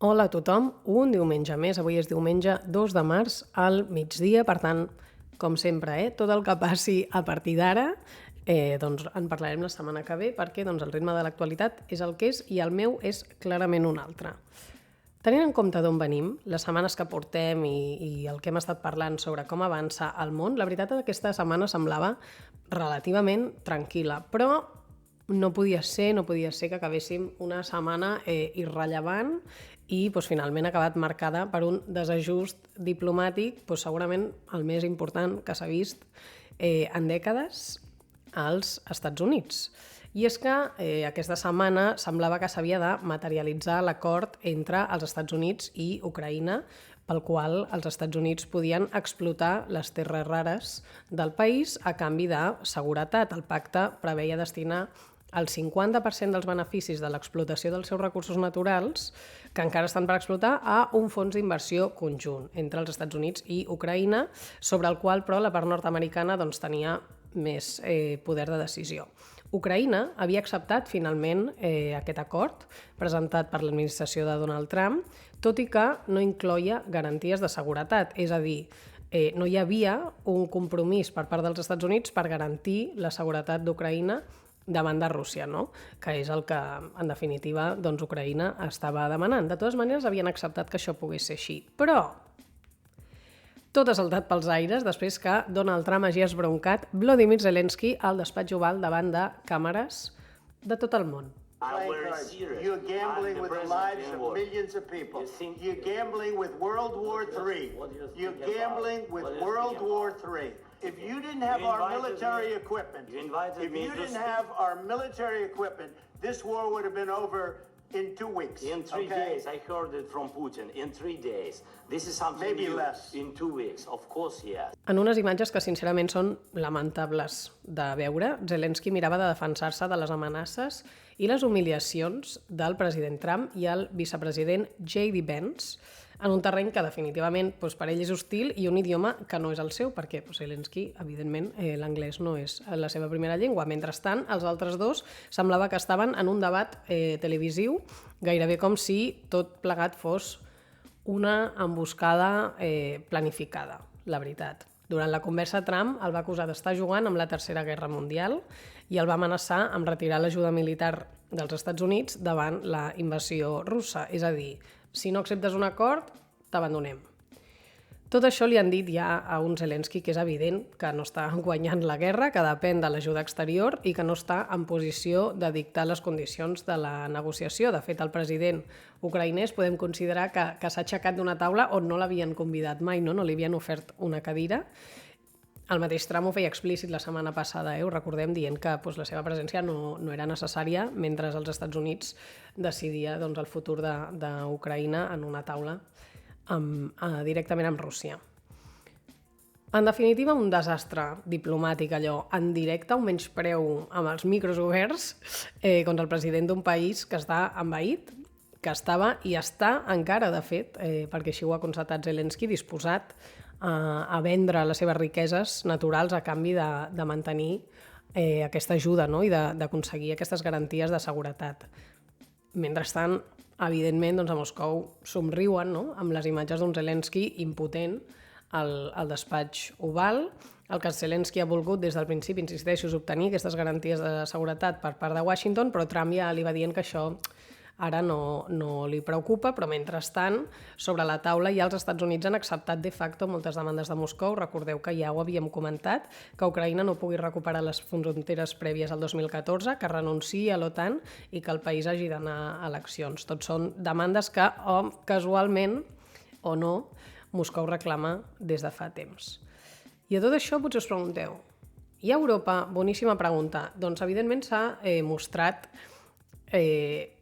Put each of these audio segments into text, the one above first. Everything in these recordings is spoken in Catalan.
Hola a tothom, un diumenge més. Avui és diumenge 2 de març al migdia, per tant, com sempre, tot el que passi a partir d'ara doncs en parlarem la setmana que ve perquè doncs, el ritme de l'actualitat és el que és i el meu és clarament un altre. Tenint en compte d'on venim, les setmanes que portem i el que hem estat parlant sobre com avança el món, la veritat és que aquesta setmana semblava relativament tranquil·la, però no podia ser que acabéssim una setmana irrellevant i finalment ha acabat marcada per un desajust diplomàtic segurament el més important que s'ha vist en dècades als Estats Units. I és que aquesta setmana semblava que s'havia de materialitzar l'acord entre els Estats Units i Ucraïna, pel qual els Estats Units podien explotar les terres rares del país a canvi de seguretat. El pacte preveia destinar el 50% dels beneficis de l'explotació dels seus recursos naturals, que encara estan per explotar, a un fons d'inversió conjunt entre els Estats Units i Ucraïna, sobre el qual, però, la part nord-americana tenia més poder de decisió. Ucraïna havia acceptat finalment aquest acord presentat per l'administració de Donald Trump, tot i que no incloïa garanties de seguretat, és a dir, no hi havia un compromís per part dels Estats Units per garantir la seguretat d'Ucraïna davant de Rússia, no? Que és el que, en definitiva, Ucraïna estava demanant. De totes maneres, havien acceptat que això pogués ser així. Però tot ha saltat pels aires després que Donald Trump hagi esbroncat Volodymyr Zelensky al despatx oval davant de càmeres de tot el món. You're gambling with the lives of millions of people. You're gambling with World War III. You're gambling with World War III. If you didn't have our military equipment, this war would have been over in 2 weeks. In 3 days, I heard it from Putin. In 3 days. This is something maybe new. Less. In 2 weeks, of course, yes. En unes imatges que sincerament són lamentables de veure, Zelensky mirava de defensar-se de les amenaces i les humiliacions del president Trump i el vicepresident J.D. Vance, en un terreny que definitivament per ell és hostil i un idioma que no és el seu, perquè Zelensky, evidentment, l'anglès no és la seva primera llengua. Mentrestant, els altres dos semblava que estaven en un debat televisiu, gairebé com si tot plegat fos una emboscada planificada, la veritat. Durant la conversa, Trump el va acusar d'estar jugant amb la Tercera Guerra Mundial i el va amenaçar amb retirar l'ajuda militar dels Estats Units davant la invasió russa. És a dir, si no acceptes un acord, t'abandonem. Tot això li han dit ja a un Zelensky que és evident que no està guanyant la guerra, que depèn de l'ajuda exterior i que no està en posició de dictar les condicions de la negociació. De fet, el president ucraïnès podem considerar que s'ha aixecat d'una taula on no l'havien convidat mai, no li havien ofert una cadira. El mateix Trump ho feia explícit la setmana passada, ho recordem, dient que la seva presència no era necessària mentre els Estats Units decidia el futur d'Ucraïna en una taula directament amb Rússia. En definitiva, un desastre diplomàtic, allò en directe, un menyspreu amb els micros oberts contra el president d'un país que està envaït, que estava i està encara, de fet, perquè així ho ha constatat Zelensky, disposat a vendre les seves riqueses naturals a canvi de mantenir aquesta ajuda, no? I d'aconseguir aquestes garanties de seguretat. Mentrestant, evidentment, a Moscou somriuen, no? Amb les imatges d'un Zelensky impotent al despatx oval. El que Zelensky ha volgut des del principi, insisteixo, és obtenir aquestes garanties de seguretat per part de Washington, però Trump ja li va dient que això ara no li preocupa, però mentrestant, sobre la taula ja els Estats Units han acceptat de facto moltes demandes de Moscou. Recordeu que ja ho havíem comentat, que Ucraïna no pugui recuperar les fronteres prèvies al 2014, que renunciï a l'OTAN i que el país hagi d'anar a eleccions. Tots són demandes que, casualment o no, Moscou reclama des de fa temps. I a tot això potser us pregunteu, i a Europa? Boníssima pregunta. Doncs evidentment s'ha mostrat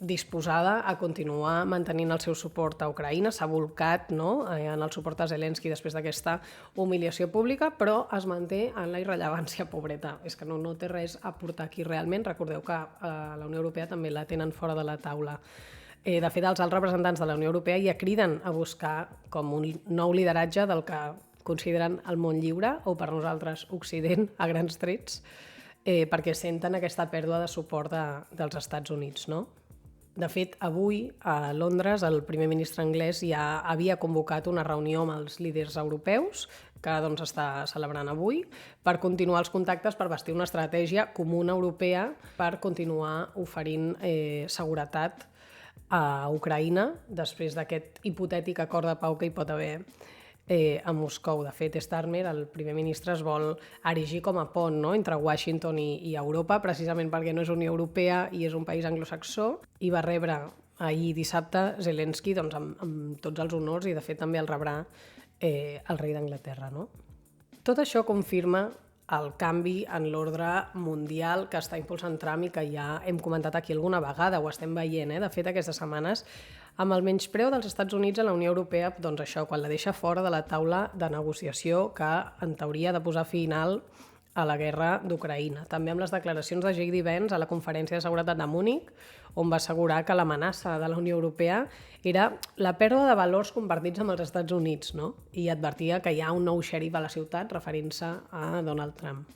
disposada a continuar mantenint el seu suport a Ucraïna, s'ha volcat en el suport a Zelensky després d'aquesta humiliació pública, però es manté en la irrellevància, pobreta. És que no té res a portar aquí realment. Recordeu que a la Unió Europea també la tenen fora de la taula. De fet, els alts representants de la Unió Europea ja criden a buscar com un nou lideratge del que consideren el món lliure, o per nosaltres Occident, a grans trets, perquè senten aquesta pèrdua de suport dels Estats Units, no? De fet, avui a Londres el primer ministre anglès ja havia convocat una reunió amb els líders europeus, que doncs està celebrant avui, per continuar els contactes per bastir una estratègia comuna europea per continuar oferint seguretat a Ucraïna després d'aquest hipotètic acord de pau que hi pot haver a Moscou. De fet, Starmer, el primer ministre, es vol erigir com a pont, no?, entre Washington i Europa, precisament perquè no és Unió Europea i és un país anglosaxó, i va rebre ahir dissabte Zelensky doncs, amb tots els honors, i de fet també el rebrà el rei d'Anglaterra. No? Tot això confirma el canvi en l'ordre mundial que està impulsant Trump i que ja hem comentat aquí alguna vegada, ho estem veient, de fet, aquestes setmanes, amb el menyspreu dels Estats Units a la Unió Europea, doncs això, quan la deixa fora de la taula de negociació que, en teoria, ha de posar final a la guerra d'Ucraïna. També amb les declaracions de J.D. Vance a la Conferència de Seguretat de Múnich, on va assegurar que l'amenaça de la Unió Europea era la pèrdua de valors compartits amb els Estats Units, no? I advertia que hi ha un nou xèrif a la ciutat referint-se a Donald Trump.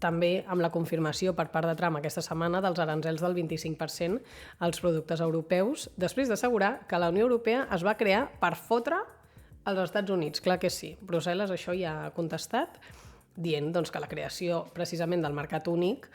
També amb la confirmació per part de Trump aquesta setmana dels aranzels del 25% als productes europeus, després d'assegurar que la Unió Europea es va crear per fotre als Estats Units. Clar que sí, Brussel·les això ja ha contestat, dient doncs, que la creació precisament del mercat únic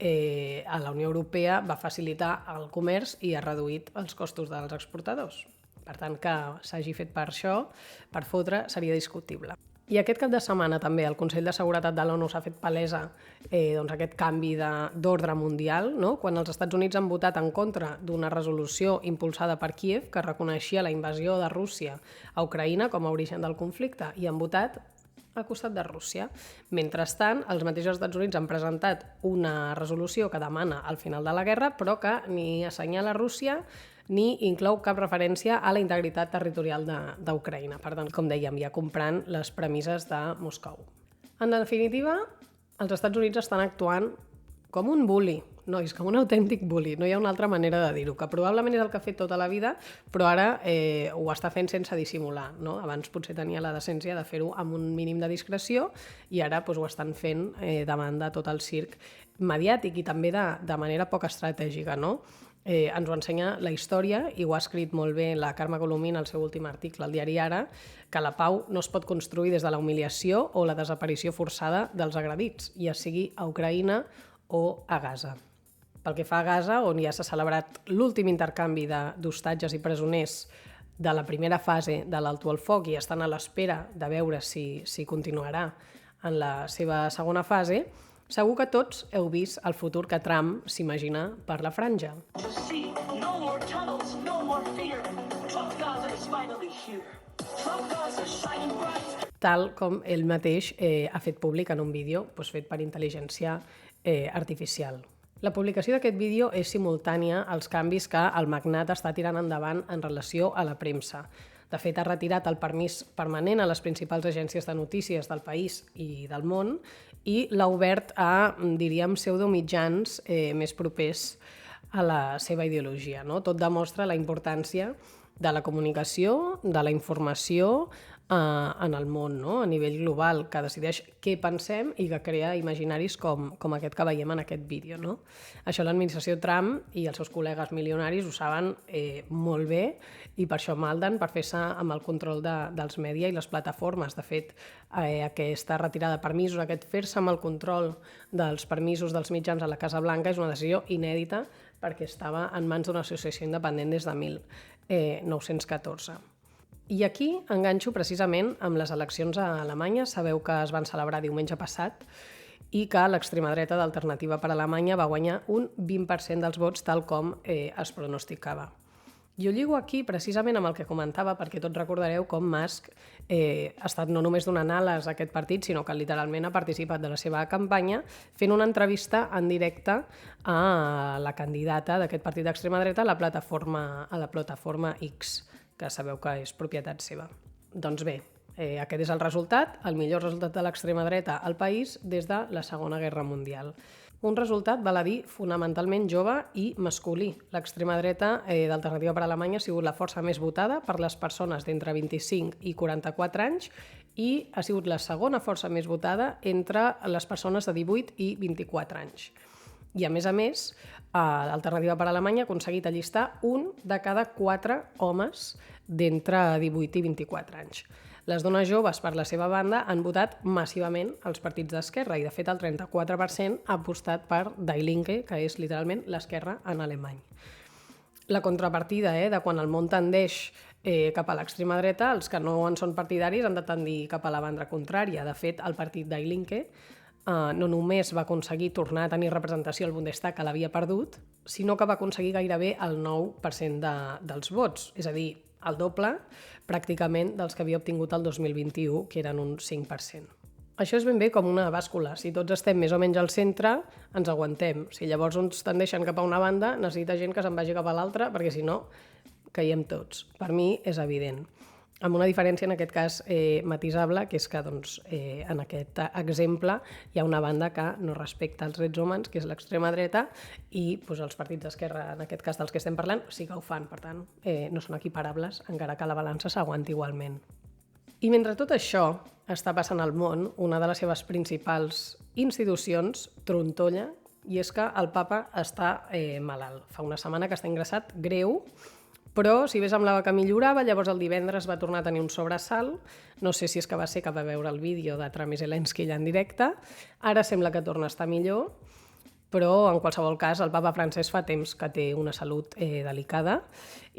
a la Unió Europea va facilitar el comerç i ha reduït els costos dels exportadors. Per tant, que s'hagi fet per això, per fotre, seria discutible. I aquest cap de setmana també el Consell de Seguretat de l'ONU s'ha fet palesa doncs aquest canvi d'ordre mundial, no? Quan els Estats Units han votat en contra d'una resolució impulsada per Kíev que reconeixia la invasió de Rússia a Ucraïna com a origen del conflicte i han votat al costat de Rússia. Mentrestant, els mateixos Estats Units han presentat una resolució que demana el final de la guerra, però que ni assenyala Rússia ni inclou cap referència a la integritat territorial d'Ucraïna. Per tant, com dèiem, ja comprant les premisses de Moscou. En definitiva, els Estats Units estan actuant com un bully, nois, com un autèntic bully. No hi ha una altra manera de dir-ho, que probablement és el que ha fet tota la vida, però ara ho està fent sense dissimular. No? Abans potser tenia la decència de fer-ho amb un mínim de discreció i ara ho estan fent davant de tot el circ mediàtic i també de manera poc estratègica, no? Ens ho ensenya la història i ho ha escrit molt bé la Carme Colomín al seu últim article al diari Ara, que la pau no es pot construir des de la humiliació o la desaparició forçada dels agredits, ja sigui a Ucraïna o a Gaza. Pel que fa a Gaza, on ja s'ha celebrat l'últim intercanvi d'hostatges i presoners de la primera fase de l'alto al foc i estan a l'espera de veure si continuarà en la seva segona fase, segur que tots heu vist el futur que Trump s'imagina per la franja. Tal com ell mateix ha fet públic en un vídeo fet per intel·ligència artificial. La publicació d'aquest vídeo és simultània als canvis que el magnat està tirant endavant en relació a la premsa. De fet, ha retirat el permís permanent a les principals agències de notícies del país i del món i l'ha obert a, diríem, pseudomitjans més propers a la seva ideologia. No? Tot demostra la importància de la comunicació, de la informació en el món, no? A nivell global, que decideix què pensem i que crea imaginaris com aquest que veiem en aquest vídeo. No? Això l'administració Trump i els seus col·legues milionaris ho saben molt bé i per això malden per fer-se amb el control dels mèdia i les plataformes. De fet, aquesta retirada de permisos, aquest fer-se amb el control dels permisos dels mitjans a la Casa Blanca és una decisió inèdita perquè estava en mans d'una associació independent des de 1914. I aquí enganxo precisament amb les eleccions a Alemanya. Sabeu que es van celebrar diumenge passat i que l'extrema dreta d'Alternativa per Alemanya va guanyar un 20% dels vots tal com es pronosticava. I ho lligo aquí precisament amb el que comentava, perquè tots recordareu com Musk ha estat no només donant ales a aquest partit, sinó que literalment ha participat de la seva campanya fent una entrevista en directe a la candidata d'aquest partit d'extrema dreta a la plataforma X, que sabeu que és propietat seva. Doncs bé, aquest és el resultat, el millor resultat de l'extrema dreta al país des de la Segona Guerra Mundial. Un resultat, val a dir, fonamentalment jove i masculí. L'extrema dreta d'Alternativa per Alemanya ha sigut la força més votada per les persones d'entre 25 i 44 anys i ha sigut la segona força més votada entre les persones de 18 i 24 anys. I, a més, l'Alternativa per Alemanya ha aconseguit allistar 1 de cada 4 homes d'entre 18 i 24 anys. Les dones joves, per la seva banda, han votat massivament als partits d'esquerra i, de fet, el 34% ha apostat per Die Linke, que és literalment l'esquerra en alemany. La contrapartida de quan el món tendeix cap a l'extrema dreta, els que no en són partidaris han de tendir cap a la banda contrària. De fet, el partit Die Linke no només va aconseguir tornar a tenir representació al Bundestag, que l'havia perdut, sinó que va aconseguir gairebé el 9% dels vots, és a dir, el doble pràcticament dels que havia obtingut el 2021, que eren un 5%. Això és ben bé com una bàscula. Si tots estem més o menys al centre, ens aguantem. Si llavors uns tendeixen cap a una banda, necessita gent que se'n vagi cap a l'altra, perquè si no, caiem tots. Per mi és evident. Amb una diferència, en aquest cas, matisable, que és que en aquest exemple hi ha una banda que no respecta els drets humans, que és l'extrema dreta, i els partits d'esquerra, en aquest cas dels que estem parlant, sí que ho fan. Per tant, no són equiparables, encara que la balança s'aguanti igualment. I mentre tot això està passant al món, una de les seves principals institucions trontolla, i és que el papa està malalt. Fa una setmana que està ingressat greu, però si bé semblava que millorava, llavors el divendres va tornar a tenir un sobresalt. No sé si és que va ser que va veure el vídeo de Trump i Zelensky allà en directe. Ara sembla que torna a estar millor, però en qualsevol cas el papa francès fa temps que té una salut delicada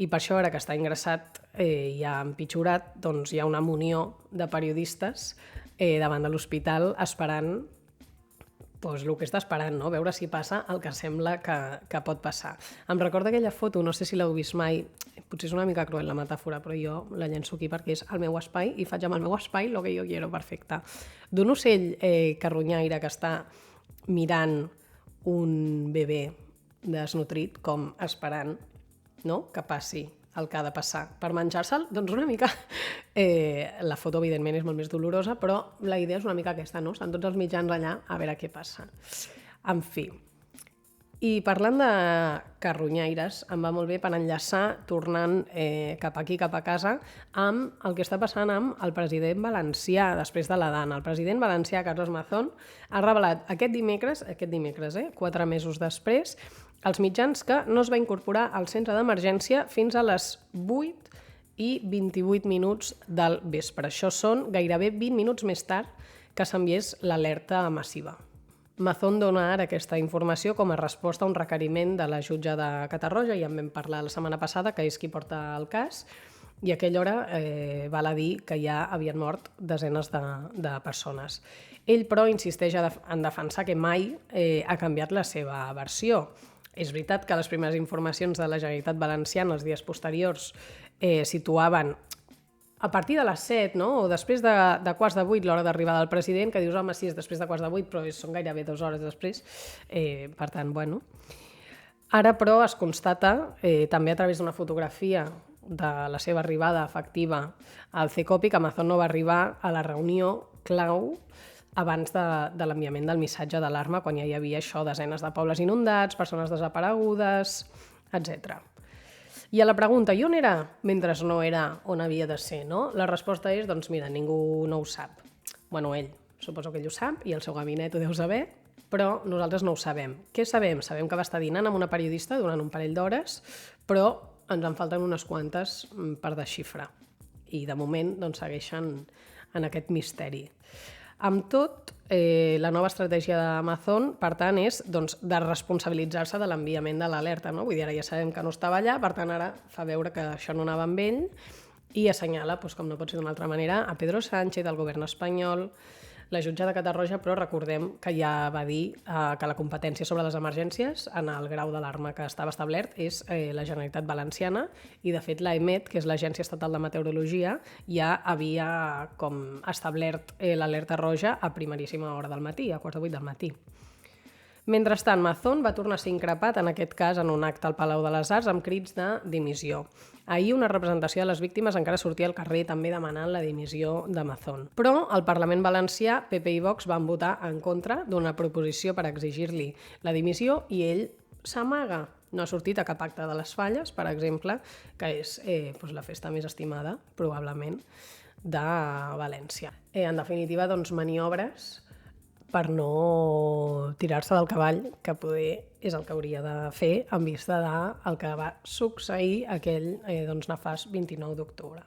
i per això ara que està ingressat i ha empitjorat, hi ha una munió de periodistes davant de l'hospital esperant el que està esperant, no? Veure si passa el que sembla que pot passar. Em recorda aquella foto, no sé si l'heu vist mai, potser és una mica cruel la metàfora, però jo la llenço aquí perquè és el meu espai i faig amb el meu espai el que jo quiero, perfecte. D'un ocell carronyaire que està mirant un bebè desnutrit com esperant, no?, que passi el que ha de passar per menjar-se'l, doncs una mica... la foto, evidentment, és molt més dolorosa, però la idea és una mica aquesta, no? Estan tots els mitjans allà a veure què passa. En fi. I parlant de carronyaires, em va molt bé per enllaçar, tornant cap aquí, cap a casa, amb el que està passant amb el president valencià, després de la Dana. El president valencià, Carlos Mazón, ha revelat aquest dimecres, 4 mesos després, als mitjans que no es va incorporar al centre d'emergència fins a les 8 i 28 minuts del vespre. Això són gairebé 20 minuts més tard que s'enviés l'alerta massiva. Mazón dona ara aquesta informació com a resposta a un requeriment de la jutge de Catarroja, ja en vam parlar la setmana passada, que és qui porta el cas, i a aquella hora val a dir que ja havien mort desenes de persones. Ell, però, insisteix en defensar que mai ha canviat la seva versió. És veritat que les primeres informacions de la Generalitat Valenciana els dies posteriors situaven a partir de les 7, no? O després de quarts de 8, l'hora d'arribada del president, que dius, home, sí, és després de quarts de 8, però són gairebé 2 hores després. Per tant, bueno. Ara, però, es constata, també a través d'una fotografia de la seva arribada efectiva al CECOPI, que Mazón no va arribar a la reunió clau abans de l'enviament del missatge d'alarma, quan ja hi havia això, desenes de pobles inundats, persones desaparegudes, etc. I a la pregunta, i on era mentre no era on havia de ser, no? La resposta és, doncs mira, ningú no ho sap. Bueno, ell, suposo que ell ho sap, i el seu gabinet ho deu saber, però nosaltres no ho sabem. Què sabem? Sabem que va estar dinant amb una periodista durant un parell d'hores, però ens en falten unes quantes per desxifrar. I de moment segueixen en aquest misteri. Amb tot, la nova estratègia d'Amazon, per tant, és de responsabilitzar-se de l'enviament de l'alerta. Vull dir, ara ja sabem que no estava allà, per tant, ara fa veure que això no anava amb ell i assenyala, com no pot ser d'una altra manera, a Pedro Sánchez, al govern espanyol, la jutge de Catarroja, però recordem que ja va dir que la competència sobre les emergències en el grau d'alarma que estava establert és la Generalitat Valenciana i, de fet, l'AEMET, que és l'Agència Estatal de Meteorologia, ja havia establert l'alerta roja a primeríssima hora del matí, a quarts de 8 del matí. Mentrestant, Mazón va tornar a ser increpat, en aquest cas en un acte al Palau de les Arts, amb crits de dimissió. Ahir una representació de les víctimes encara sortia al carrer també demanant la dimissió de Mazón. Però al Parlament Valencià, PP i Vox van votar en contra d'una proposició per exigir-li la dimissió i ell s'amaga. No ha sortit a cap acte de les Falles, per exemple, que és la festa més estimada, probablement, de València. En definitiva, maniobres per no tirar-se del cavall, que poder és el que hauria de fer en vista del que va succeir aquell nefast 29 d'octubre.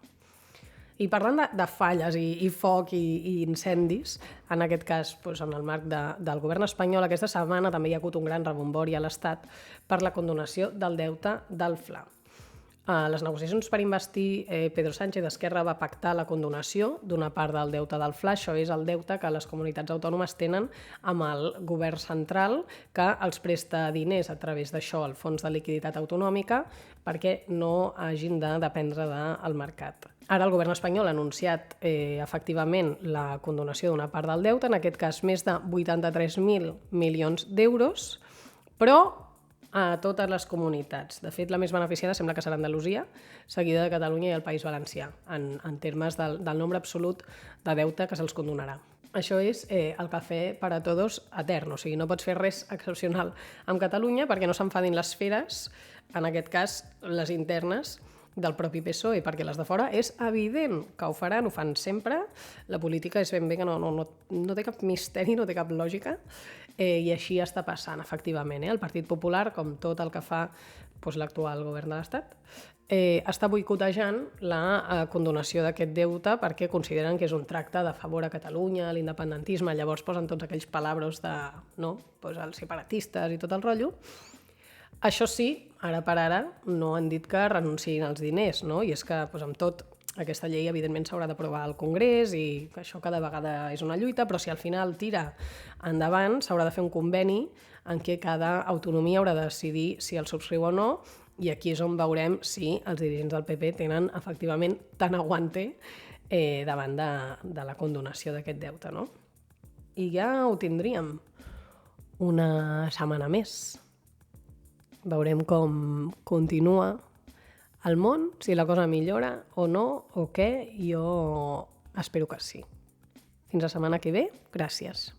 I parlant de falles i foc i incendis, en aquest cas en el marc del govern espanyol, aquesta setmana també hi ha hagut un gran rebombori a l'Estat per la condonació del deute del Fla. A les negociacions per investir, Pedro Sánchez d'Esquerra va pactar la condonació d'una part del deute del Fla. Això és el deute que les comunitats autònomes tenen amb el govern central, que els presta diners a través d'això al Fons de Liquiditat Autonòmica perquè no hagin de dependre del mercat. Ara el govern espanyol ha anunciat efectivament la condonació d'una part del deute, en aquest cas més de 83.000 milions d'euros, però a totes les comunitats. De fet, la més beneficiada sembla que serà Andalusia, seguida de Catalunya i el País Valencià, en termes del nombre absolut de deute que se'ls condonarà. Això és el cafè per a tots etern, o sigui, no pots fer res excepcional amb Catalunya perquè no s'enfadin les feres, en aquest cas les internes, del propi PSOE, perquè les de fora és evident que ho faran, ho fan sempre. La política és ben bé que no té cap misteri, no té cap lògica, i així està passant, efectivament. El Partit Popular, com tot el que fa l'actual govern de l'Estat, està boicotejant la condonació d'aquest deute perquè consideren que és un tracte de favor a Catalunya, a l'independentisme, llavors posen tots aquells palabros els separatistes i tot el rotllo. Això sí, ara per ara no han dit que renunciïn als diners, no? I és que amb tot aquesta llei evidentment s'haurà d'aprovar al Congrés i que això cada vegada és una lluita, però si al final tira endavant s'haurà de fer un conveni en què cada autonomia haurà de decidir si el subscriu o no, i aquí és on veurem si els dirigents del PP tenen efectivament tant aguante davant de la condonació d'aquest deute, no? I ja ho tindríem una setmana més. Veurem com continua el món, si la cosa millora o no, o què. Jo espero que sí. Fins la setmana que ve. Gràcies.